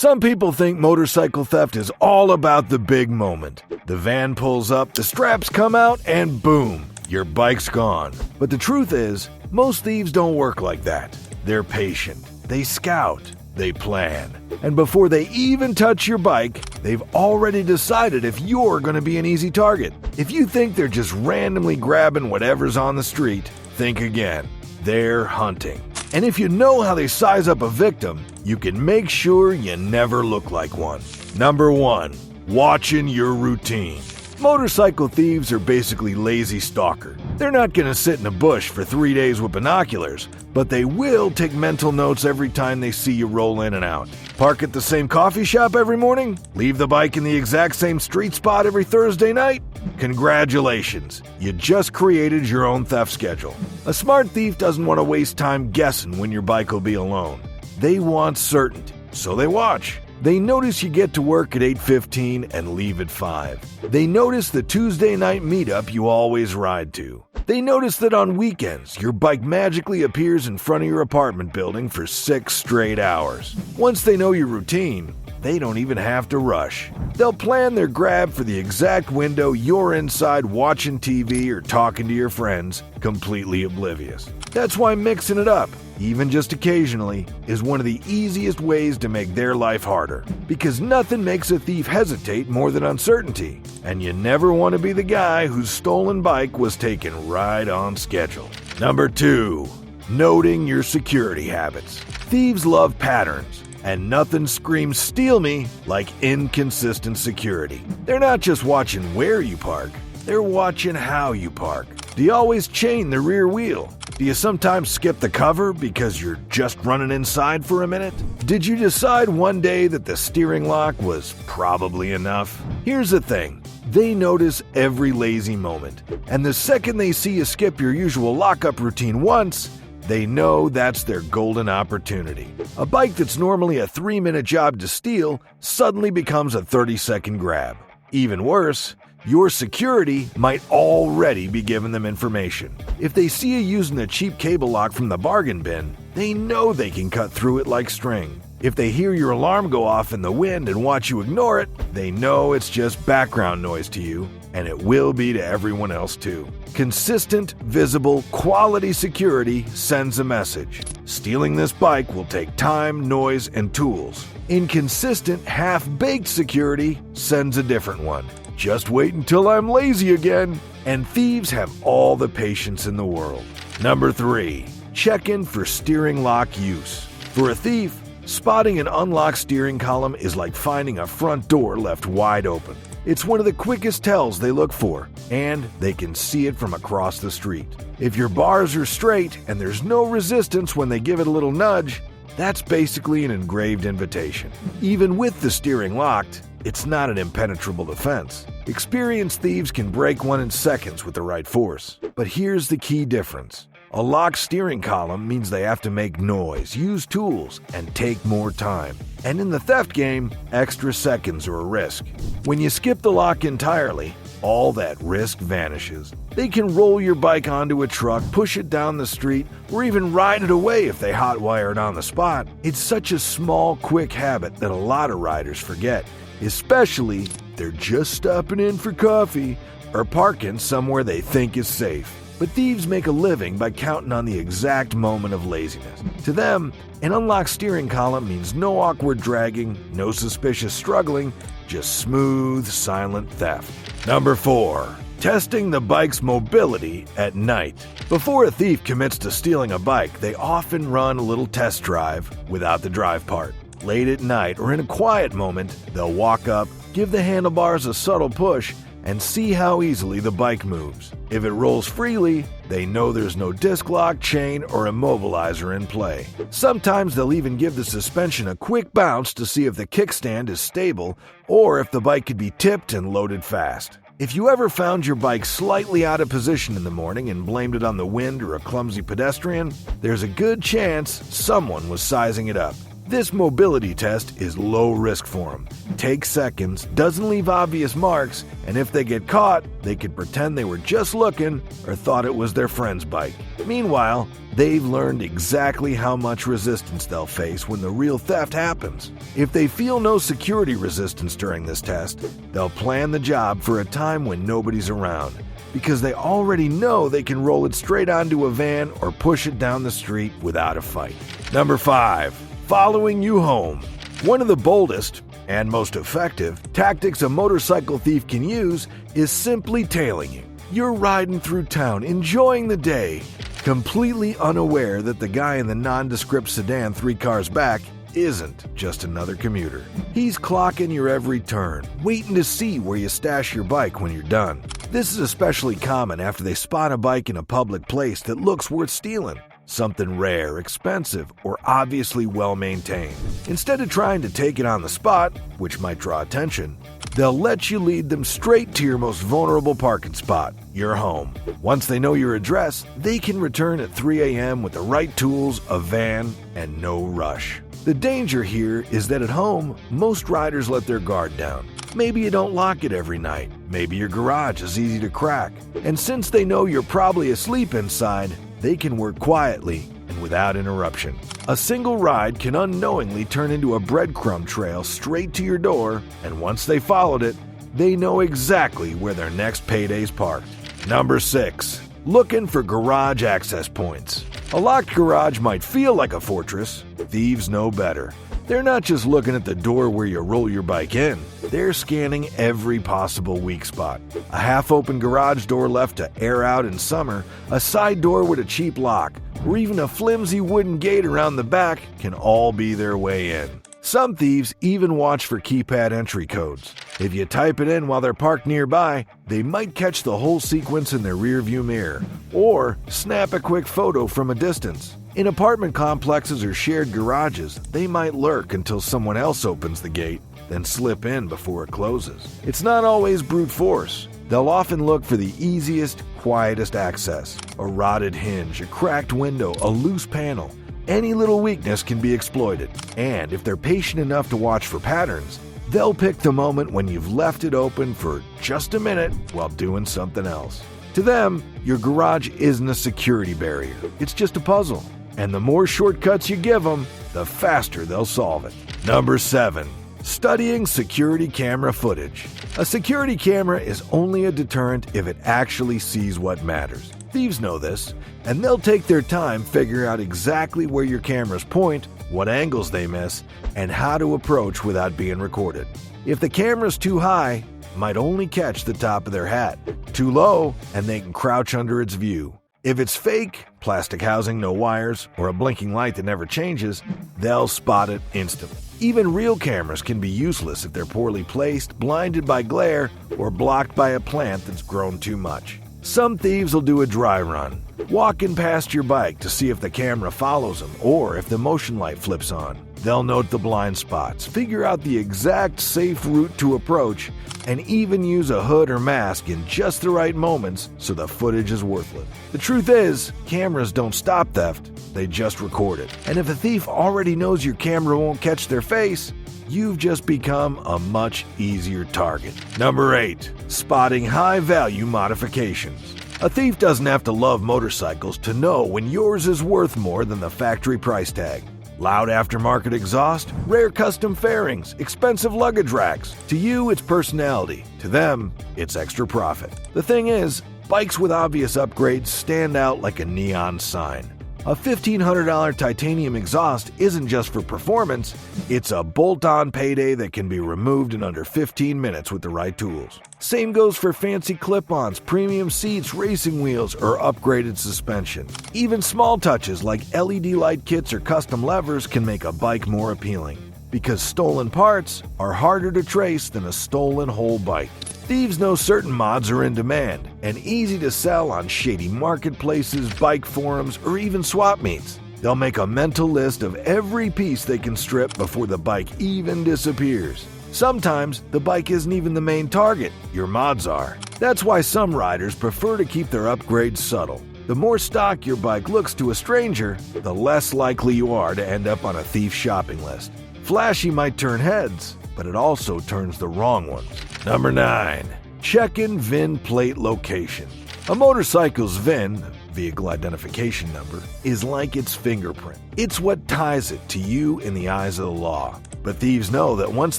Some people think motorcycle theft is all about the big moment. The van pulls up, the straps come out, and boom, your bike's gone. But the truth is, most thieves don't work like that. They're patient, they scout, they plan. And before they even touch your bike, they've already decided if you're going to be an easy target. If you think they're just randomly grabbing whatever's on the street, think again. They're hunting. And if you know how they size up a victim, you can make sure you never look like one. Number 1. Watching your routine. Motorcycle thieves are basically lazy stalkers. They're not going to sit in a bush for 3 days with binoculars, but they will take mental notes every time they see you roll in and out. Park at the same coffee shop every morning? Leave the bike in the exact same street spot every Thursday night? Congratulations, you just created your own theft schedule. A smart thief doesn't want to waste time guessing when your bike will be alone. They want certainty, so they watch. They notice you get to work at 8:15 and leave at 5. They notice the Tuesday night meetup you always ride to. They notice that on weekends, your bike magically appears in front of your apartment building for 6 straight hours. Once they know your routine, they don't even have to rush. They'll plan their grab for the exact window you're inside watching TV or talking to your friends, completely oblivious. That's why mixing it up, even just occasionally, is one of the easiest ways to make their life harder. Because nothing makes a thief hesitate more than uncertainty. And you never want to be the guy whose stolen bike was taken right on schedule. Number 2. Noting your security habits. Thieves love patterns. And nothing screams steal me like inconsistent security. They're not just watching where you park, they're watching how you park. Do you always chain the rear wheel? Do you sometimes skip the cover because you're just running inside for a minute? Did you decide one day that the steering lock was probably enough? Here's the thing. They notice every lazy moment. And the second they see you skip your usual lockup routine once, they know that's their golden opportunity. A bike that's normally a 3-minute job to steal suddenly becomes a 30-second grab. Even worse, your security might already be giving them information. If they see you using a cheap cable lock from the bargain bin, they know they can cut through it like string. If they hear your alarm go off in the wind and watch you ignore it, they know it's just background noise to you, and it will be to everyone else too. Consistent, visible, quality security sends a message. Stealing this bike will take time, noise, and tools. Inconsistent, half-baked security sends a different one. Just wait until I'm lazy again. And thieves have all the patience in the world. Number 3. Check in for steering lock use. For a thief, spotting an unlocked steering column is like finding a front door left wide open. It's one of the quickest tells they look for, and they can see it from across the street. If your bars are straight and there's no resistance when they give it a little nudge, that's basically an engraved invitation. Even with the steering locked, it's not an impenetrable defense. Experienced thieves can break one in seconds with the right force. But here's the key difference. A locked steering column means they have to make noise, use tools, and take more time. And in the theft game, extra seconds are a risk. When you skip the lock entirely, all that risk vanishes. They can roll your bike onto a truck, push it down the street, or even ride it away if they hotwire it on the spot. It's such a small, quick habit that a lot of riders forget, especially if they're just stopping in for coffee or parking somewhere they think is safe. But thieves make a living by counting on the exact moment of laziness. To them, an unlocked steering column means no awkward dragging, no suspicious struggling, just smooth, silent theft. Number 4. Testing the bike's mobility at night. Before a thief commits to stealing a bike, they often run a little test drive without the drive part. Late at night or in a quiet moment, they'll walk up, give the handlebars a subtle push, and see how easily the bike moves. If it rolls freely, they know there's no disc lock, chain, or immobilizer in play. Sometimes they'll even give the suspension a quick bounce to see if the kickstand is stable or if the bike could be tipped and loaded fast. If you ever found your bike slightly out of position in the morning and blamed it on the wind or a clumsy pedestrian, there's a good chance someone was sizing it up. This mobility test is low risk for them. Takes seconds, doesn't leave obvious marks, and if they get caught, they can pretend they were just looking or thought it was their friend's bike. Meanwhile, they've learned exactly how much resistance they'll face when the real theft happens. If they feel no security resistance during this test, they'll plan the job for a time when nobody's around, because they already know they can roll it straight onto a van or push it down the street without a fight. Number 5. Following you home. One of the boldest and most effective tactics a motorcycle thief can use is simply tailing you. You're riding through town, enjoying the day, completely unaware that the guy in the nondescript sedan 3 cars back isn't just another commuter. He's clocking your every turn, waiting to see where you stash your bike when you're done. This is especially common after they spot a bike in a public place that looks worth stealing. Something rare, expensive, or obviously well-maintained. Instead of trying to take it on the spot, which might draw attention, they'll let you lead them straight to your most vulnerable parking spot, your home. Once they know your address, they can return at 3 a.m. with the right tools, a van, and no rush. The danger here is that at home, most riders let their guard down. Maybe you don't lock it every night. Maybe your garage is easy to crack. And since they know you're probably asleep inside, they can work quietly and without interruption. A single ride can unknowingly turn into a breadcrumb trail straight to your door, and once they followed it, they know exactly where their next payday's parked. Number 6. Looking for garage access points. A locked garage might feel like a fortress. Thieves know better. They're not just looking at the door where you roll your bike in. They're scanning every possible weak spot. A half-open garage door left to air out in summer, a side door with a cheap lock, or even a flimsy wooden gate around the back can all be their way in. Some thieves even watch for keypad entry codes. If you type it in while they're parked nearby, they might catch the whole sequence in their rearview mirror, or snap a quick photo from a distance. In apartment complexes or shared garages, they might lurk until someone else opens the gate, then slip in before it closes. It's not always brute force. They'll often look for the easiest, quietest access. A rotted hinge, a cracked window, a loose panel. Any little weakness can be exploited. And if they're patient enough to watch for patterns, they'll pick the moment when you've left it open for just a minute while doing something else. To them, your garage isn't a security barrier. It's just a puzzle. And the more shortcuts you give them, the faster they'll solve it. Number 7. Studying security camera footage. A security camera is only a deterrent if it actually sees what matters. Thieves know this, and they'll take their time figuring out exactly where your cameras point, what angles they miss, and how to approach without being recorded. If the camera's too high, it might only catch the top of their hat. Too low, and they can crouch under its view. If it's fake, plastic housing, no wires, or a blinking light that never changes, they'll spot it instantly. Even real cameras can be useless if they're poorly placed, blinded by glare, or blocked by a plant that's grown too much. Some thieves will do a dry run, walking past your bike to see if the camera follows them or if the motion light flips on. They'll note the blind spots, figure out the exact safe route to approach, and even use a hood or mask in just the right moments so the footage is worthless. The truth is, cameras don't stop theft, they just record it. And if a thief already knows your camera won't catch their face, you've just become a much easier target. Number 8. Spotting high-value modifications. A thief doesn't have to love motorcycles to know when yours is worth more than the factory price tag. Loud aftermarket exhaust, rare custom fairings, expensive luggage racks. To you, it's personality. To them, it's extra profit. The thing is, bikes with obvious upgrades stand out like a neon sign. A $1,500 titanium exhaust isn't just for performance, it's a bolt-on payday that can be removed in under 15 minutes with the right tools. Same goes for fancy clip-ons, premium seats, racing wheels, or upgraded suspension. Even small touches like LED light kits or custom levers can make a bike more appealing, because stolen parts are harder to trace than a stolen whole bike. Thieves know certain mods are in demand and easy to sell on shady marketplaces, bike forums, or even swap meets. They'll make a mental list of every piece they can strip before the bike even disappears. Sometimes the bike isn't even the main target, your mods are. That's why some riders prefer to keep their upgrades subtle. The more stock your bike looks to a stranger, the less likely you are to end up on a thief's shopping list. Flashy might turn heads, but it also turns the wrong ones. Number 9. Check-in VIN plate location. A motorcycle's VIN, vehicle identification number, is like its fingerprint. It's what ties it to you in the eyes of the law. But thieves know that once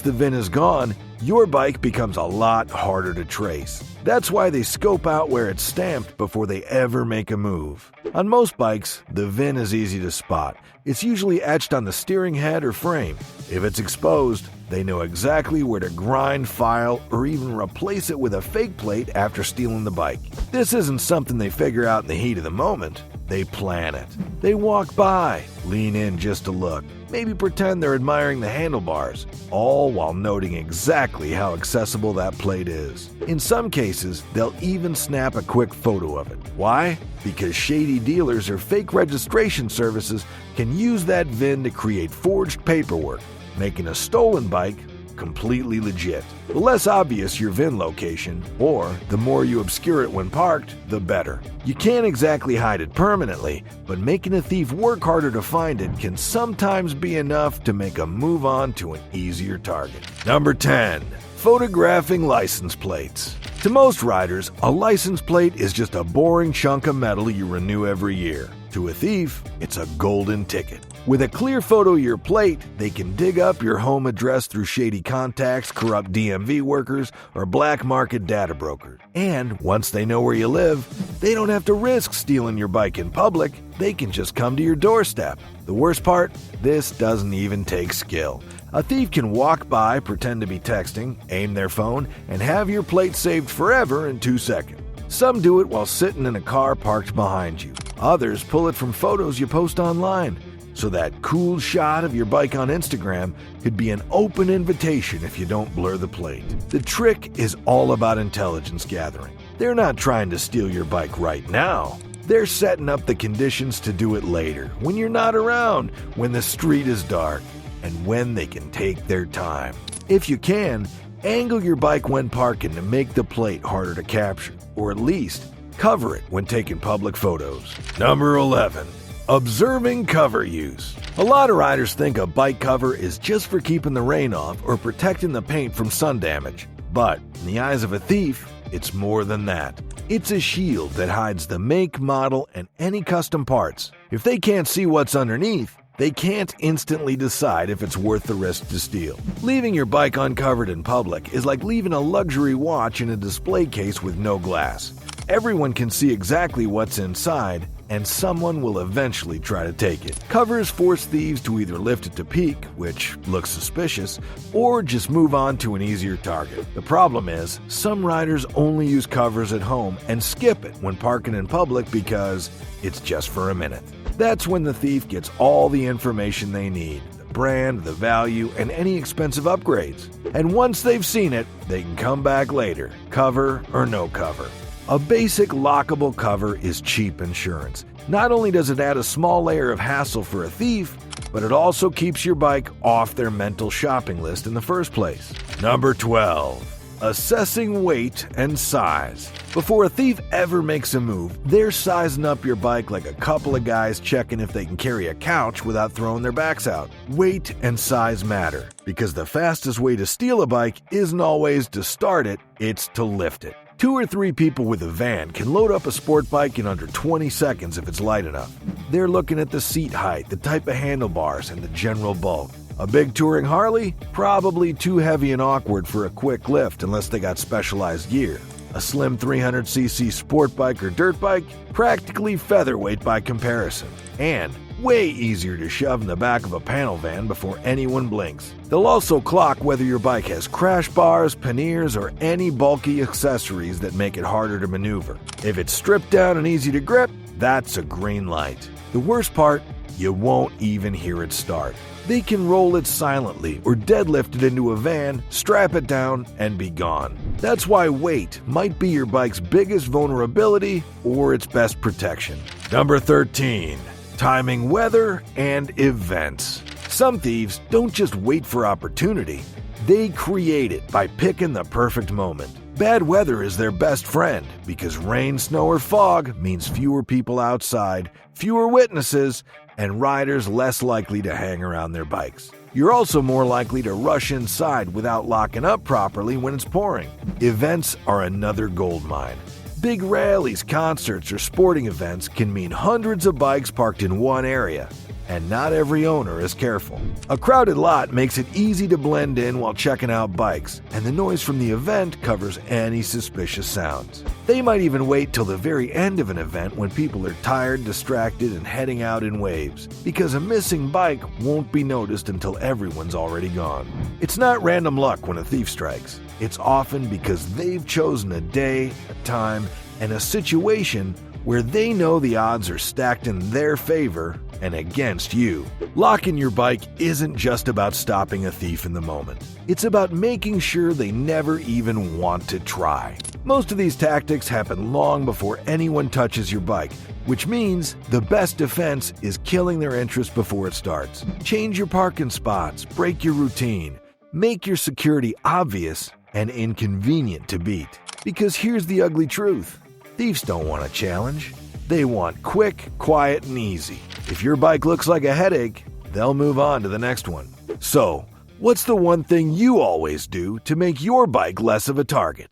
the VIN is gone, your bike becomes a lot harder to trace. That's why they scope out where it's stamped before they ever make a move. On most bikes, the VIN is easy to spot. It's usually etched on the steering head or frame. If it's exposed, they know exactly where to grind, file, or even replace it with a fake plate after stealing the bike. This isn't something they figure out in the heat of the moment. They plan it. They walk by, lean in just to look, maybe pretend they're admiring the handlebars, all while noting exactly how accessible that plate is. In some cases, they'll even snap a quick photo of it. Why? Because shady dealers or fake registration services can use that VIN to create forged paperwork, making a stolen bike completely legit. The less obvious your VIN location, or the more you obscure it when parked, the better. You can't exactly hide it permanently, but making a thief work harder to find it can sometimes be enough to make a move on to an easier target. Number 10. Photographing license plates. To most riders, a license plate is just a boring chunk of metal you renew every year. To a thief, it's a golden ticket. With a clear photo of your plate, they can dig up your home address through shady contacts, corrupt DMV workers, or black market data brokers. And once they know where you live, they don't have to risk stealing your bike in public. They can just come to your doorstep. The worst part? This doesn't even take skill. A thief can walk by, pretend to be texting, aim their phone, and have your plate saved forever in 2 seconds. Some do it while sitting in a car parked behind you. Others pull it from photos you post online. So that cool shot of your bike on Instagram could be an open invitation if you don't blur the plate. The trick is all about intelligence gathering. They're not trying to steal your bike right now. They're setting up the conditions to do it later, when you're not around, when the street is dark, and when they can take their time. If you can, angle your bike when parking to make the plate harder to capture, or at least cover it when taking public photos. Number 11. Observing cover use. A lot of riders think a bike cover is just for keeping the rain off or protecting the paint from sun damage. But in the eyes of a thief, it's more than that. It's a shield that hides the make, model, and any custom parts. If they can't see what's underneath, they can't instantly decide if it's worth the risk to steal. Leaving your bike uncovered in public is like leaving a luxury watch in a display case with no glass. Everyone can see exactly what's inside, and someone will eventually try to take it. Covers force thieves to either lift it to peek, which looks suspicious, or just move on to an easier target. The problem is, some riders only use covers at home and skip it when parking in public because it's just for a minute. That's when the thief gets all the information they need, the brand, the value, and any expensive upgrades. And once they've seen it, they can come back later, cover or no cover. A basic lockable cover is cheap insurance. Not only does it add a small layer of hassle for a thief, but it also keeps your bike off their mental shopping list in the first place. Number 12. Assessing weight and size. Before a thief ever makes a move, they're sizing up your bike like a couple of guys checking if they can carry a couch without throwing their backs out. Weight and size matter, because the fastest way to steal a bike isn't always to start it, it's to lift it. 2 or 3 people with a van can load up a sport bike in under 20 seconds if it's light enough. They're looking at the seat height, the type of handlebars, and the general bulk. A big touring Harley? Probably too heavy and awkward for a quick lift unless they got specialized gear. A slim 300cc sport bike or dirt bike? Practically featherweight by comparison. And way easier to shove in the back of a panel van before anyone blinks. They'll also clock whether your bike has crash bars, panniers, or any bulky accessories that make it harder to maneuver. If it's stripped down and easy to grip, that's a green light. The worst part, you won't even hear it start. They can roll it silently or deadlift it into a van, strap it down, and be gone. That's why weight might be your bike's biggest vulnerability or its best protection. Number 13. Timing weather and events. Some thieves don't just wait for opportunity, they create it by picking the perfect moment. Bad weather is their best friend because rain, snow, or fog means fewer people outside, fewer witnesses, and riders less likely to hang around their bikes. You're also more likely to rush inside without locking up properly when it's pouring. Events are another goldmine. Big rallies, concerts, or sporting events can mean hundreds of bikes parked in one area, and not every owner is careful. A crowded lot makes it easy to blend in while checking out bikes, and the noise from the event covers any suspicious sounds. They might even wait till the very end of an event when people are tired, distracted, and heading out in waves, because a missing bike won't be noticed until everyone's already gone. It's not random luck when a thief strikes. It's often because they've chosen a day, a time, and a situation where they know the odds are stacked in their favor and against you. Locking your bike isn't just about stopping a thief in the moment. It's about making sure they never even want to try. Most of these tactics happen long before anyone touches your bike, which means the best defense is killing their interest before it starts. Change your parking spots, break your routine, make your security obvious and inconvenient to beat. Because here's the ugly truth. Thieves don't want a challenge. They want quick, quiet, and easy. If your bike looks like a headache, they'll move on to the next one. So, what's the one thing you always do to make your bike less of a target?